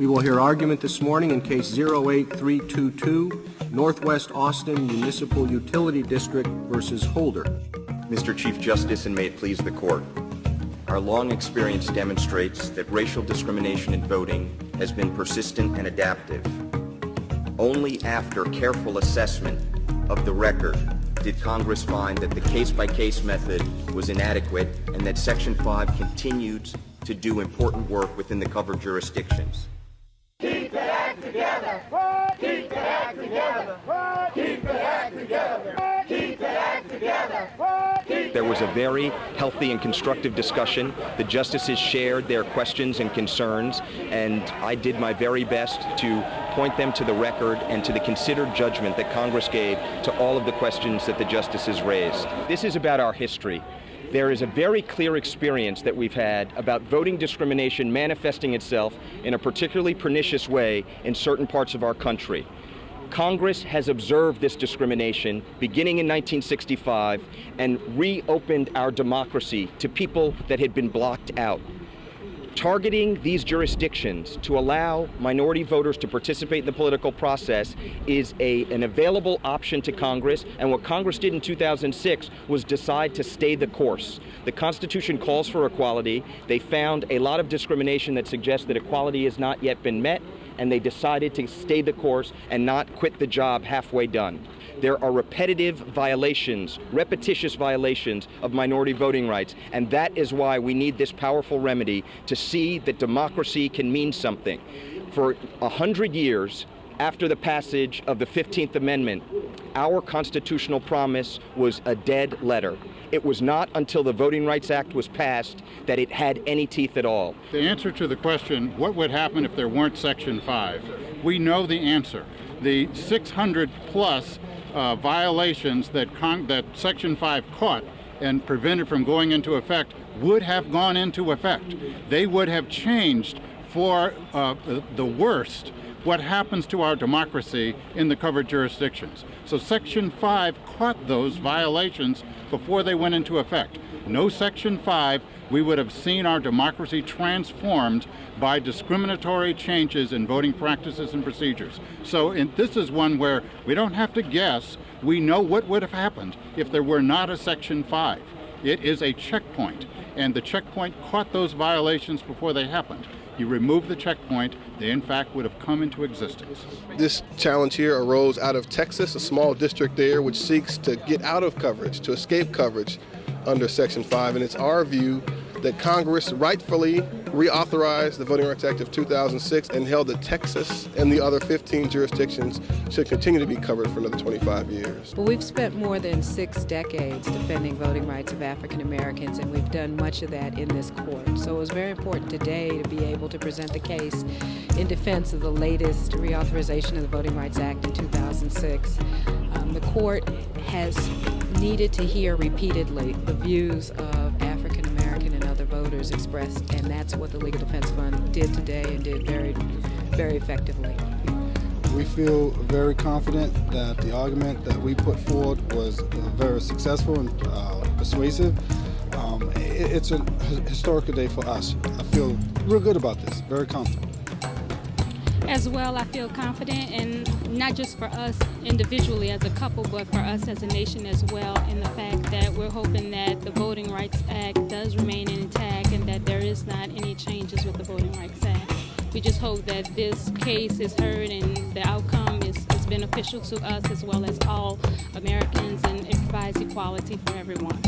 We will hear argument this morning in Case 08322, Northwest Austin Municipal Utility District versus Holder. Mr. Chief Justice, and may it please the Court, our long experience demonstrates that racial discrimination in voting has been persistent and adaptive. Only after careful assessment of the record did Congress find that the case-by-case method was inadequate and that Section 5 continued to do important work within the covered jurisdictions. Keep the act together! Keep the act together! Keep the act together! Keep the act together! There was a very healthy and constructive discussion. The justices shared their questions and concerns, and I did my very best to point them to the record and to the considered judgment that Congress gave to all of the questions that the justices raised. This is about our history. There is a very clear experience that we've had about voting discrimination manifesting itself in a particularly pernicious way in certain parts of our country. Congress has observed this discrimination beginning in 1965 and reopened our democracy to people that had been blocked out. Targeting these jurisdictions to allow minority voters to participate in the political process is an available option to Congress, and what Congress did in 2006 was decide to stay the course. The Constitution calls for equality. They found a lot of discrimination that suggests that equality has not yet been met, and they decided to stay the course and not quit the job halfway done. There are repetitive violations, repetitious violations of minority voting rights, and that is why we need this powerful remedy to see that democracy can mean something. For 100 years after the passage of the 15th Amendment, our constitutional promise was a dead letter. It was not until the Voting Rights Act was passed that it had any teeth at all. The answer to the question, what would happen if there weren't Section 5? We know the answer. The 600 plus violations that Section 5 caught and prevented from going into effect would have gone into effect. They would have changed for the worst what happens to our democracy in the covered jurisdictions. So Section 5 caught those violations before they went into effect. No Section 5, we would have seen our democracy transformed by discriminatory changes in voting practices and procedures. So this is one where we don't have to guess. We know what would have happened if there were not a Section 5. It is a checkpoint, and the checkpoint caught those violations before they happened. You remove the checkpoint, they in fact would have come into existence. This challenge here arose out of Texas, a small district there which seeks to get out of coverage, to escape coverage under Section 5, and it's our view that Congress rightfully reauthorized the Voting Rights Act of 2006 and held that Texas and the other 15 jurisdictions should continue to be covered for another 25 years. Well, we've spent more than 6 decades defending voting rights of African Americans, and we've done much of that in this court. So it was very important today to be able to present the case in defense of the latest reauthorization of the Voting Rights Act in 2006. The court has needed to hear repeatedly the views of African American and other voters expressed, and that's what the Legal Defense Fund did today and did very, very effectively. We feel very confident that the argument that we put forward was very successful and persuasive. It's a historical day for us. I feel real good about this, very confident. As well, I feel confident, and not just for us individually as a couple, but for us as a nation as well, in the fact that we're hoping that the Voting Rights Act does remain intact and that there is not any changes with the Voting Rights Act. We just hope that this case is heard and the outcome is beneficial to us as well as all Americans, and it provides equality for everyone.